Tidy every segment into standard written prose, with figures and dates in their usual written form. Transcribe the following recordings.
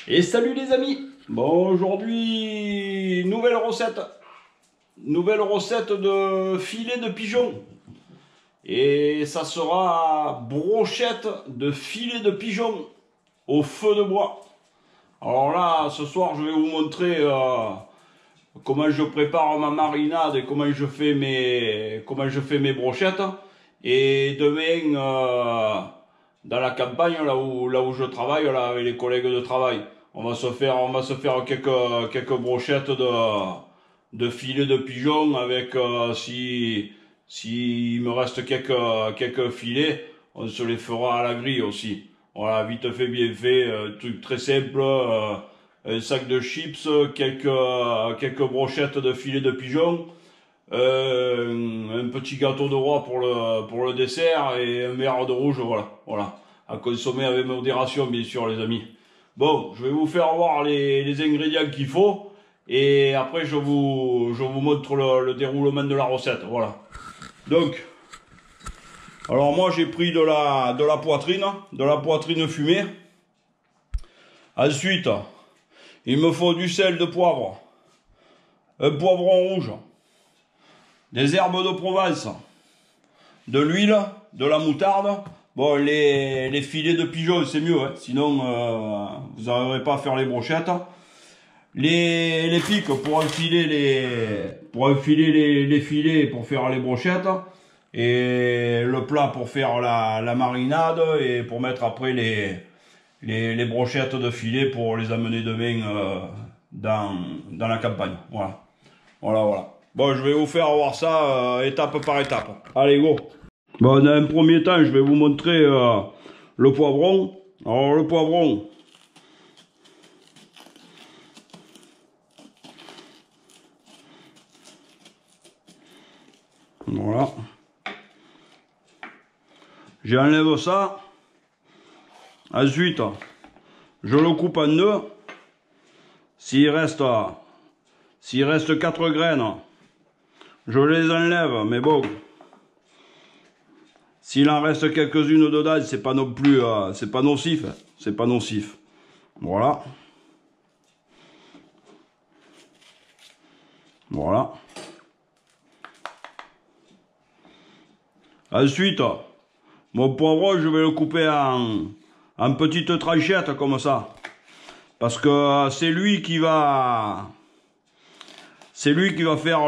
Et salut les amis. Bon, aujourd'hui, nouvelle recette. Nouvelle recette de filet de pigeon. Et ça sera brochette de filet de pigeon au feu de bois. Alors là, ce soir, je vais vous montrer comment je prépare ma marinade et comment je fais mes brochettes. Et demain, dans la campagne, là où je travaille, là, avec les collègues de travail, on va se faire quelques brochettes de filets de pigeon avec, si il me reste quelques filets, on se les fera à la grille aussi. Voilà, vite fait, bien fait, truc très simple, un sac de chips, quelques brochettes de filets de pigeon, un petit gâteau de roi pour le dessert et un verre de rouge, voilà. À consommer avec modération, bien sûr, les amis. Bon, je vais vous faire voir les ingrédients qu'il faut et après je vous montre le déroulement de la recette, voilà. Donc, alors moi j'ai pris de la poitrine fumée. Ensuite, il me faut du sel de poivre, un poivron rouge, des herbes de Provence, de l'huile, de la moutarde. Bon, les filets de pigeon, c'est mieux, hein, sinon vous n'arriverez pas à faire les brochettes. Les pics pour enfiler les filets pour faire les brochettes. Et le plat pour faire la marinade et pour mettre après les brochettes de filet pour les amener demain dans la campagne. Voilà. Bon, je vais vous faire voir ça étape par étape. Allez, go. Bon, dans un premier temps, je vais vous montrer le poivron. Alors, le poivron. Voilà. J'enlève ça. Ensuite, je le coupe en deux. S'il reste 4 graines, je les enlève, mais bon. S'il en reste quelques-unes dedans, c'est pas non plus, c'est pas nocif. C'est pas nocif. Voilà. Voilà. Ensuite, mon poivron, je vais le couper en petites tranchettes comme ça. Parce que c'est lui qui va faire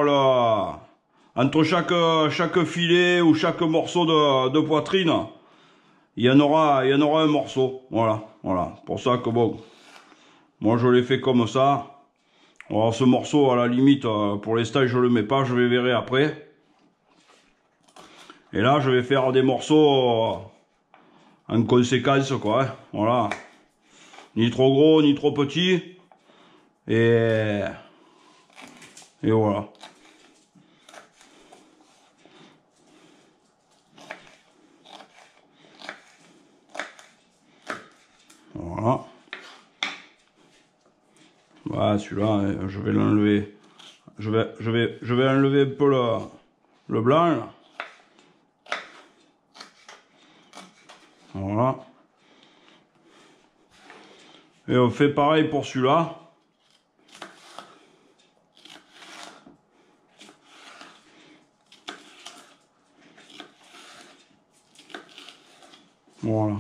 entre chaque filet ou chaque morceau de poitrine, il y en aura un morceau. Voilà. Pour ça que bon, moi je l'ai fait comme ça. Alors ce morceau, à la limite, pour l'instant je le mets pas, je le verrai après. Et là je vais faire des morceaux en conséquence, quoi. Hein. Voilà. Ni trop gros, ni trop petit. Et voilà. Voilà, celui-là, je vais l'enlever. Je vais enlever un peu le blanc. Là. Voilà. Et on fait pareil pour celui-là. Voilà.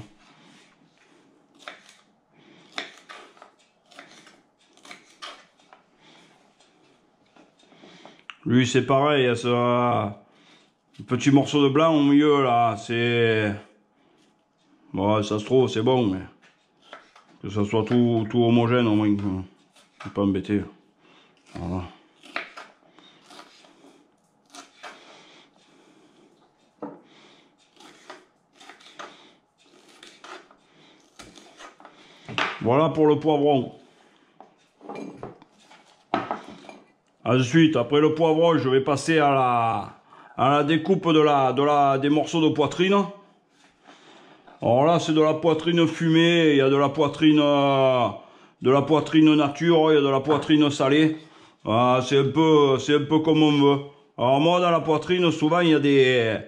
Lui c'est pareil, il y a ce petit morceau de blanc au milieu là, c'est... Bon, ça se trouve c'est bon, mais que ça soit tout homogène au moins, je pas embêter. Voilà. Voilà pour le poivron. Ensuite, après le poivron, je vais passer à la découpe des morceaux de poitrine. Alors là, c'est de la poitrine fumée, il y a de la poitrine nature, il y a de la poitrine salée. C'est un peu comme on veut. Alors moi, dans la poitrine, souvent, il y a des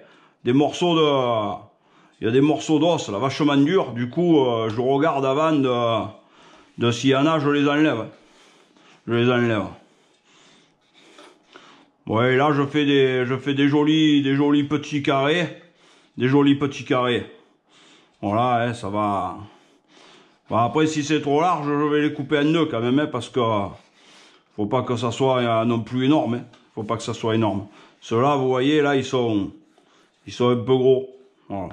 morceaux d'os, là, vachement durs. Du coup, je regarde avant de s'il y en a, je les enlève. Je les enlève. Ouais, là je fais des jolis petits carrés. Des jolis petits carrés. Voilà, hein, ça va. Bon, après, si c'est trop large, je vais les couper en deux quand même, hein, parce que faut pas que ça soit non plus énorme. Hein. Faut pas que ça soit énorme. Ceux-là, vous voyez, là, ils sont un peu gros. Voilà.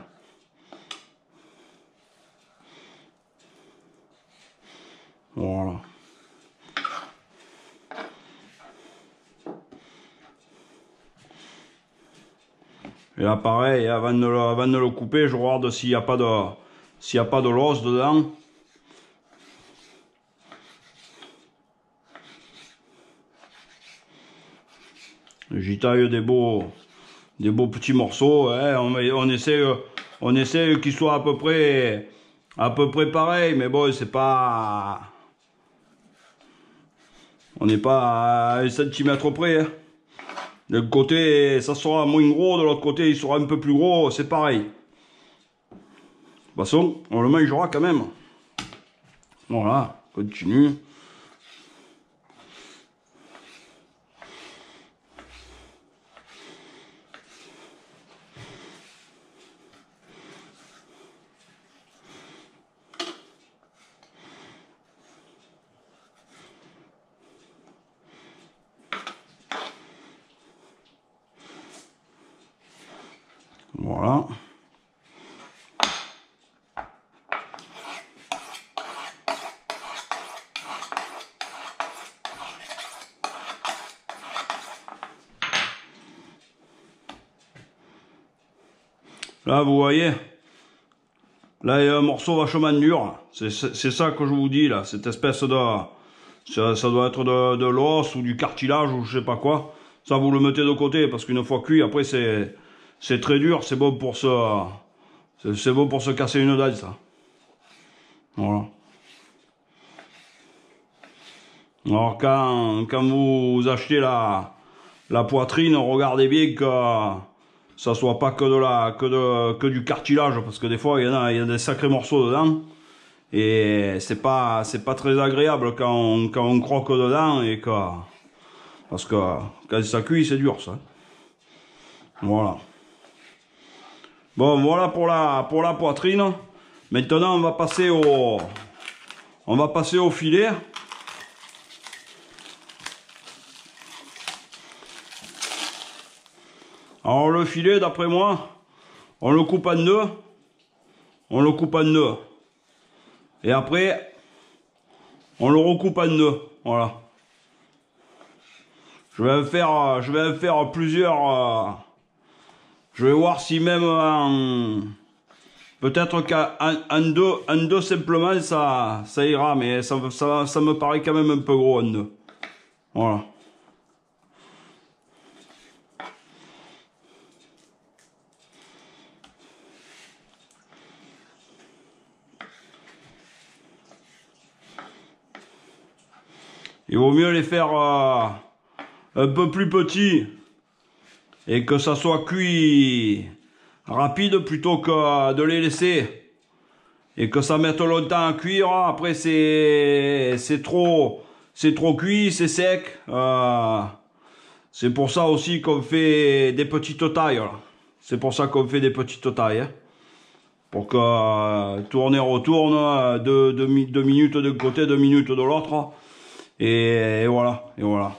Voilà. Et là, pareil, avant de le couper, je regarde s'il n'y a pas de l'os dedans. J'y taille des beaux petits morceaux. Hein. On essaie qu'ils soient à peu près pareil, mais bon, c'est pas. On n'est pas à 1 centimètre près. Hein. D'un côté, ça sera moins gros, de l'autre côté, il sera un peu plus gros, c'est pareil. De toute façon, on le mangera quand même. Voilà, continue. Voilà. Là, vous voyez, là, il y a un morceau vachement dur. C'est ça que je vous dis, là. Cette espèce de... Ça doit être de l'os ou du cartilage ou je sais pas quoi. Ça, vous le mettez de côté parce qu'une fois cuit, après, c'est très dur. C'est bon pour c'est bon pour se casser une dent, ça. Voilà. Alors, quand vous achetez la poitrine, regardez bien que ça soit pas que du cartilage, parce que des fois il y a des sacrés morceaux dedans et c'est pas très agréable quand on croque dedans et parce que quand ça cuit c'est dur ça. Voilà. Bon, voilà pour la poitrine. Maintenant on va passer au filet. Alors le filet, d'après moi, on le coupe en deux. On le coupe en deux. Et après, on le recoupe en deux. Voilà. Je vais en faire plusieurs. Je vais voir si même peut-être qu'en deux simplement ça ira, mais ça me paraît quand même un peu gros en deux. Voilà. Il vaut mieux les faire un peu plus petits et que ça soit cuit rapide plutôt que de les laisser et que ça mette longtemps à cuire. Après c'est trop cuit, c'est sec. C'est pour ça aussi qu'on fait des petites tailles. C'est pour ça qu'on fait des petites tailles. Hein. Pour que tourner retourne 2 minutes d'un côté, 2 minutes de l'autre. Et voilà, et voilà.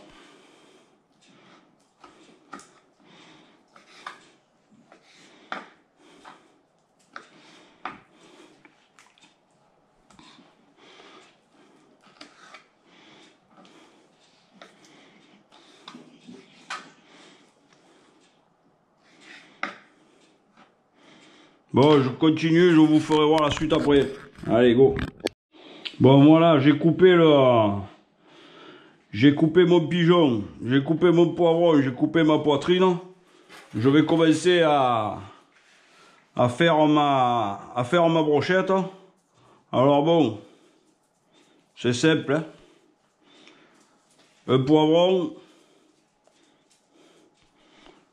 Bon, je continue, je vous ferai voir la suite après. Allez, go. Bon, voilà, j'ai coupé mon pigeon, j'ai coupé mon poivron, j'ai coupé ma poitrine. Je vais commencer à faire ma brochette. Alors bon, c'est simple. Hein. Un poivron,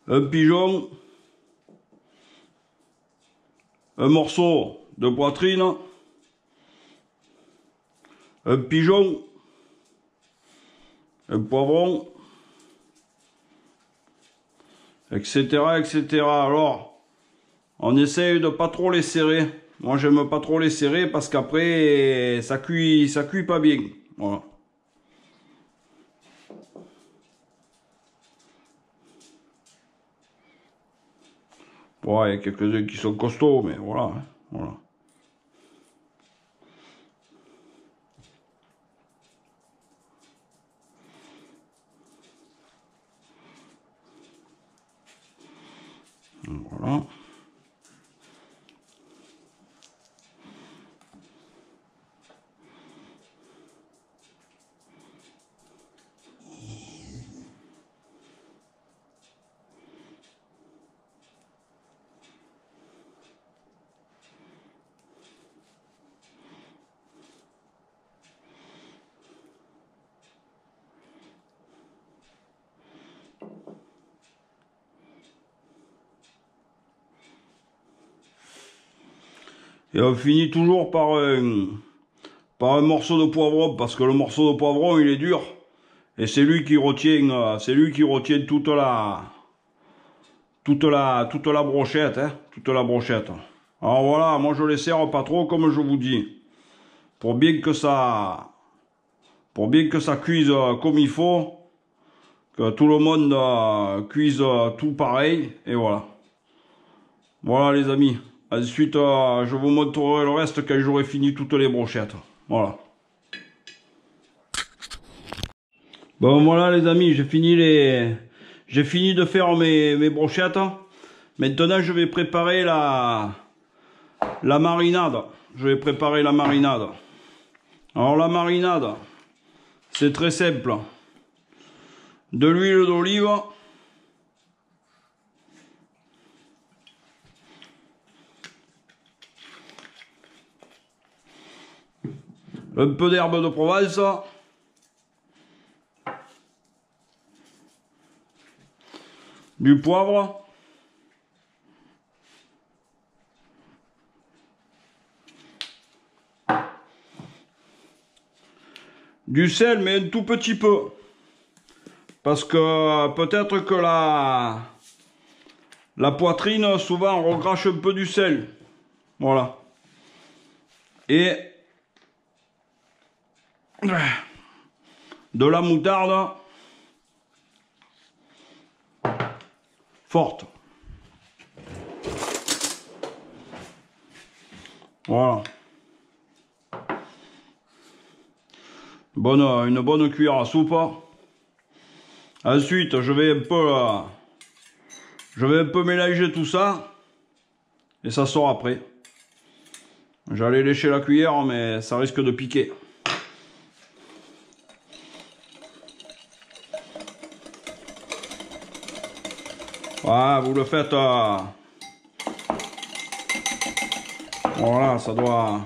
un pigeon, un morceau de poitrine, un pigeon, un poivron, etc., etc. Alors, on essaye de pas trop les serrer. Moi, j'aime pas trop les serrer parce qu'après, ça cuit pas bien. Voilà. Bon, il y a quelques-uns qui sont costauds, mais voilà, hein, voilà. Voilà. Et on finit toujours par un morceau de poivron, parce que le morceau de poivron, il est dur. Et c'est lui qui retient, toute la brochette, hein, toute la brochette. Alors voilà, moi je les serre pas trop, comme je vous dis. Pour bien que ça cuise comme il faut, que tout le monde cuise tout pareil, et voilà. Voilà les amis. Ensuite, je vous montrerai le reste quand j'aurai fini toutes les brochettes. Voilà. Bon voilà les amis, j'ai fini de faire mes brochettes. Maintenant, je vais préparer la marinade. Je vais préparer la marinade. Alors la marinade, c'est très simple. De l'huile d'olive. Un peu d'herbe de Provence. Du poivre. Du sel, mais un tout petit peu. Parce que peut-être que la poitrine, souvent, on recrache un peu du sel. Voilà. Et de la moutarde forte. Voilà. Une bonne cuillère à soupe. Ensuite, je vais un peu mélanger tout ça. Et ça sort après. J'allais lécher la cuillère, mais ça risque de piquer. Voilà, vous le faites. Voilà, ça doit.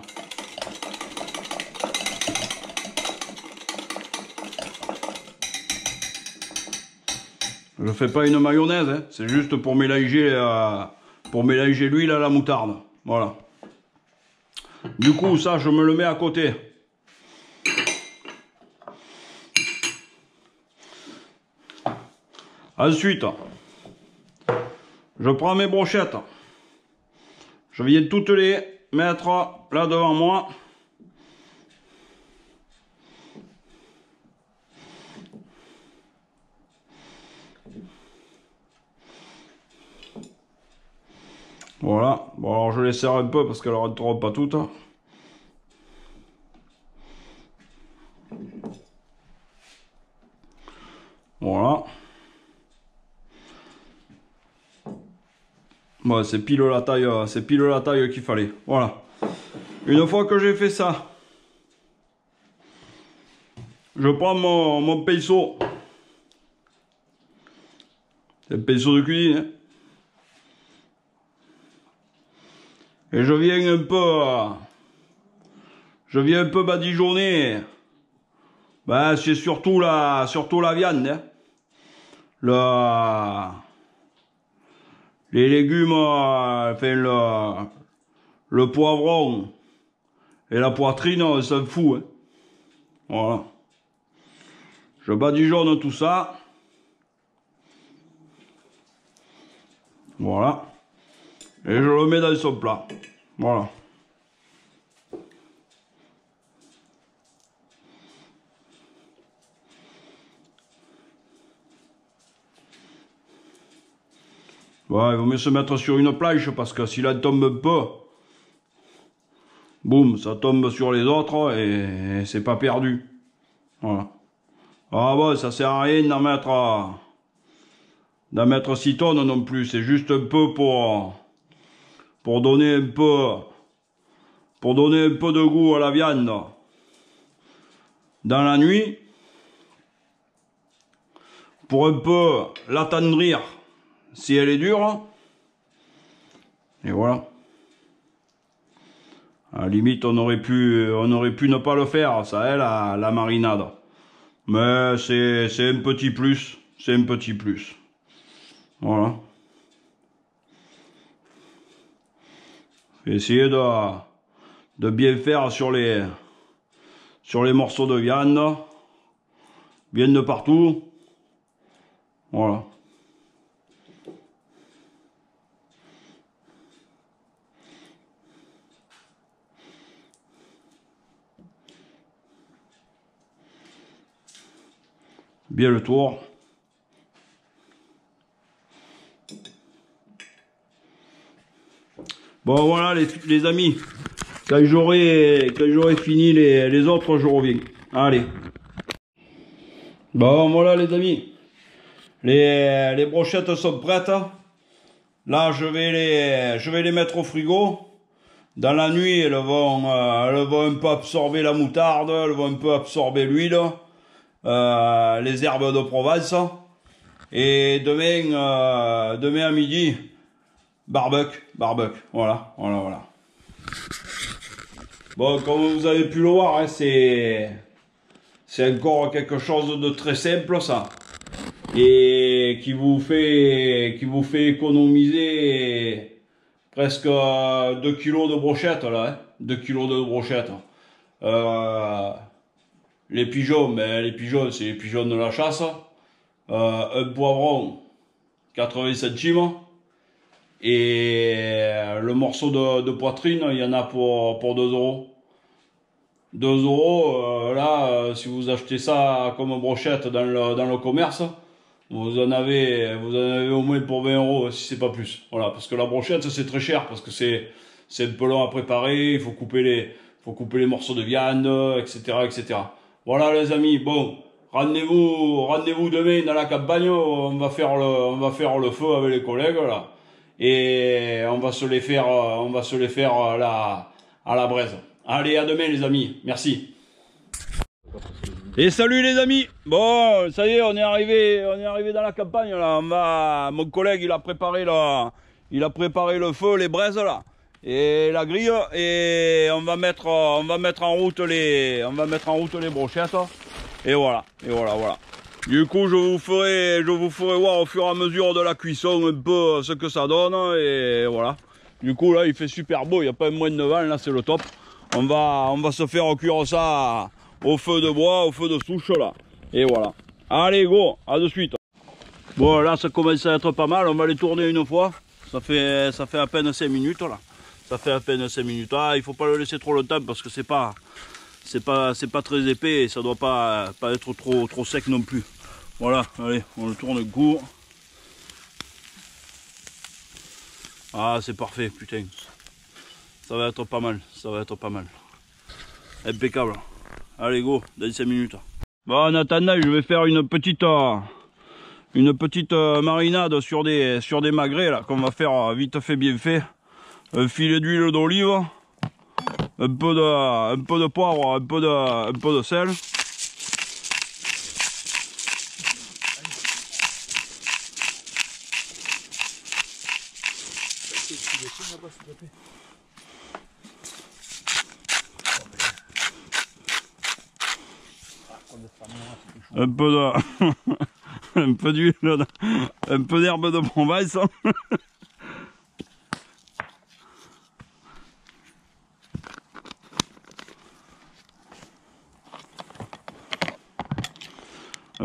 Je fais pas une mayonnaise, hein. C'est juste pour mélanger l'huile à la moutarde. Voilà. Du coup, ça, je me le mets à côté. Ensuite, je prends mes brochettes. Je viens toutes les mettre là devant moi. Voilà. Bon, alors je les serre un peu parce qu'elles ne rentreront pas toutes. Voilà. Bon, c'est pile la taille qu'il fallait. Voilà. Une fois que j'ai fait ça, je prends mon pinceau. C'est un pinceau de cuisine, hein. Et je viens un peu badigeonner. Ben, c'est surtout la viande, hein. Les légumes, enfin le poivron et la poitrine, on s'en fout, hein. Voilà. Je badigeonne tout ça. Voilà. Et je le mets dans son plat. Voilà. Ouais, il vaut mieux se mettre sur une planche parce que s'il en tombe un peu, boum, ça tombe sur les autres et c'est pas perdu. Voilà. Ah bon, ça sert à rien d'en mettre 6 tonnes non plus. C'est juste un peu pour donner un peu de goût à la viande dans la nuit, pour un peu l'attendrir si elle est dure. Et voilà. À la limite, on aurait pu ne pas le faire, ça, la marinade. Mais c'est un petit plus. C'est un petit plus. Voilà. Essayez de bien faire sur les morceaux de viande. Bien de partout. Voilà. Bien le tour. Bon voilà les amis. Quand j'aurai fini les autres, je reviens. Allez. Bon voilà les amis. Les brochettes sont prêtes. Là je vais les mettre au frigo. Dans la nuit, elles vont un peu absorber la moutarde, elles vont un peu absorber l'huile, les herbes de Provence. Et demain à midi, barbecue, voilà. Bon, comme vous avez pu le voir, hein, c'est encore quelque chose de très simple, ça. Et qui vous fait économiser presque 2 kilos de brochettes, là, hein, 2 kilos de brochettes. Les pigeons, c'est les pigeons de la chasse. Un poivron, 80 centimes. Et le morceau de poitrine, il y en a pour 2 euros. 2 euros, là, si vous achetez ça comme brochette dans le commerce, vous en avez au moins pour 20 euros, si c'est pas plus. Voilà, parce que la brochette, c'est très cher, parce que c'est un peu long à préparer, il faut couper les morceaux de viande, etc. Voilà les amis, bon, rendez-vous demain dans la campagne, on va faire le feu avec les collègues, là. Et on va se les faire à la braise. Allez, à demain les amis, merci. Et salut les amis. Bon, ça y est, on est arrivé dans la campagne là. Mon collègue, il a préparé le feu, les braises là, et la grille, et on va mettre en route les brochettes. Et voilà. Du coup, je vous ferai voir au fur et à mesure de la cuisson un peu ce que ça donne, et voilà. Du coup là, il fait super beau, il n'y a pas un moine de vent, là c'est le top. On va se faire cuire ça au feu de bois, au feu de souche là. Et voilà. Allez go, à de suite. Bon là ça commence à être pas mal, on va les tourner une fois. Ça fait à peine 5 minutes là. Ça fait à peine 5 minutes. Ah, il faut pas le laisser trop longtemps parce que c'est pas très épais et ça doit pas être trop sec non plus. Voilà, allez, on le tourne court. Ah c'est parfait, putain. Ça va être pas mal, Impeccable. Allez go, dans 5 minutes. Bon, en attendant, je vais faire une petite marinade sur des magrets là, qu'on va faire vite fait, bien fait. Un filet d'huile d'olive, un peu de poivre, un peu de sel. Un peu un peu d'huile, un peu d'herbe de Provence.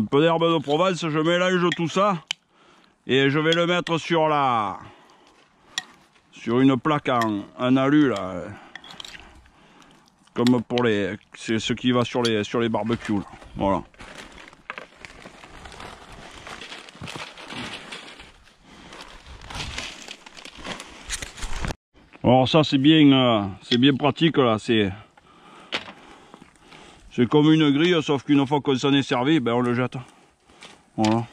Un peu d'herbe de Provence, je mélange tout ça. Et je vais le mettre sur une plaque en alu là. Comme pour les. C'est ce qui va sur les barbecues là. Voilà. Alors ça c'est bien pratique là, c'est comme une grille, sauf qu'une fois qu'on s'en est servi, ben on le jette. Voilà.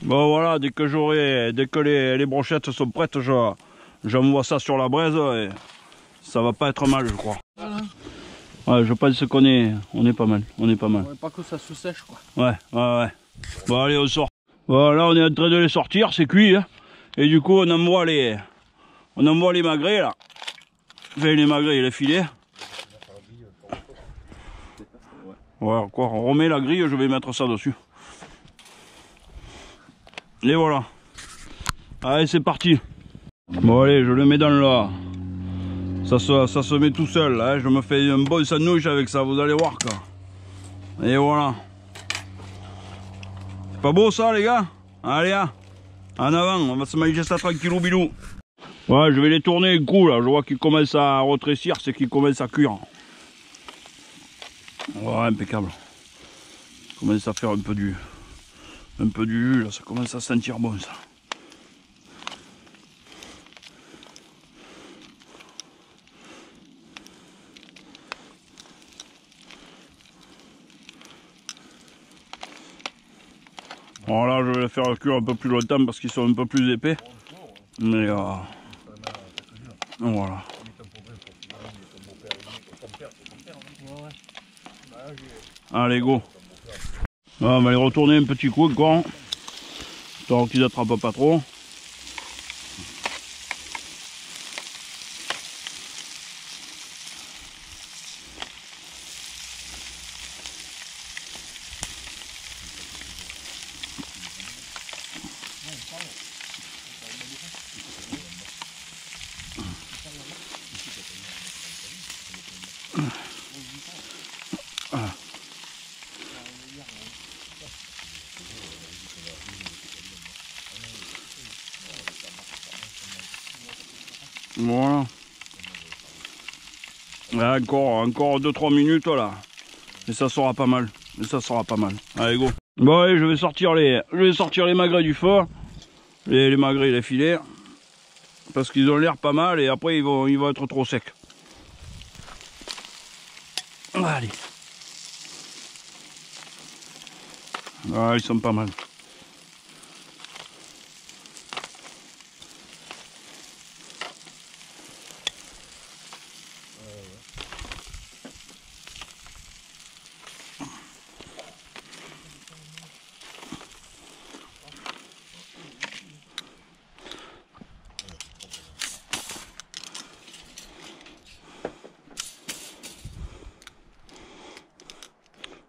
Bon voilà, dès que les brochettes sont prêtes, j'envoie ça sur la braise et ça va pas être mal je crois. Voilà. Ouais, je pense qu'on est pas mal, Ouais, pas que ça se sèche quoi. Ouais. Bon allez on sort. Voilà, on est en train de les sortir, c'est cuit hein. Et du coup on envoie les magrets là. Enfin les magrets et les filets. Ouais quoi, on remet la grille, je vais mettre ça dessus. Et voilà. Allez c'est parti. Bon allez je le mets dans là. Ça se met tout seul hein. Je me fais un bon sandwich avec ça, vous allez voir quoi. Et voilà. C'est pas beau ça les gars? Allez hein. En avant, on va se manger ça tranquillou bilou. Ouais je vais les tourner un coup là. Je vois qu'ils commencent à rétrécir, c'est qu'ils commencent à cuire. Ouais impeccable. Ça commence à faire un peu du jus là, ça commence à sentir bon ça. Alors là je vais les faire cuire un peu plus longtemps parce qu'ils sont un peu plus épais. Mais voilà. Allez go. On va les retourner un petit coup encore. Histoire qu'ils n'attrapent pas trop. Voilà. Là, encore 2-3 minutes là. Et ça sera pas mal. Allez go. Bon allez, je vais sortir les magrets du feu. Les magrets, les filets. Parce qu'ils ont l'air pas mal et après ils vont être trop secs. Allez. Ah, ils sont pas mal.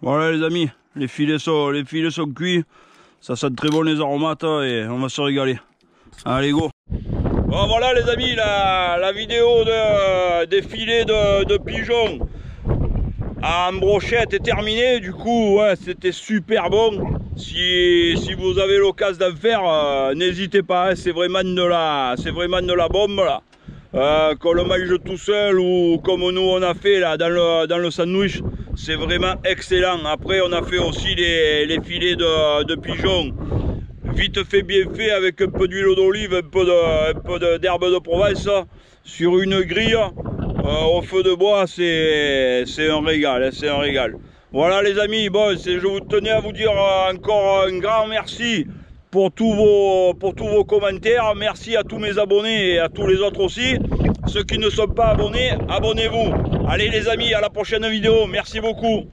Voilà les amis, les filets sont cuits, ça sent très bon les aromates et on va se régaler. Allez go. Bon voilà les amis, la vidéo des filets de pigeons en brochette est terminée. Du coup ouais, c'était super bon. Si vous avez l'occasion d'en faire, n'hésitez pas, hein, c'est vraiment de la bombe là. Qu'on le mange tout seul ou comme nous on a fait là dans le sandwich, c'est vraiment excellent. Après on a fait aussi les filets de pigeons vite fait, bien fait, avec un peu d'huile d'olive, un peu d'herbe de Provence sur une grille au feu de bois. C'est un régal, c'est un régal. Voilà les amis, bon, je vous tenais à vous dire encore un grand merci pour tous vos commentaires. Merci à tous mes abonnés et à tous les autres aussi. Ceux qui ne sont pas abonnés, abonnez-vous. Allez les amis, à la prochaine vidéo. Merci beaucoup.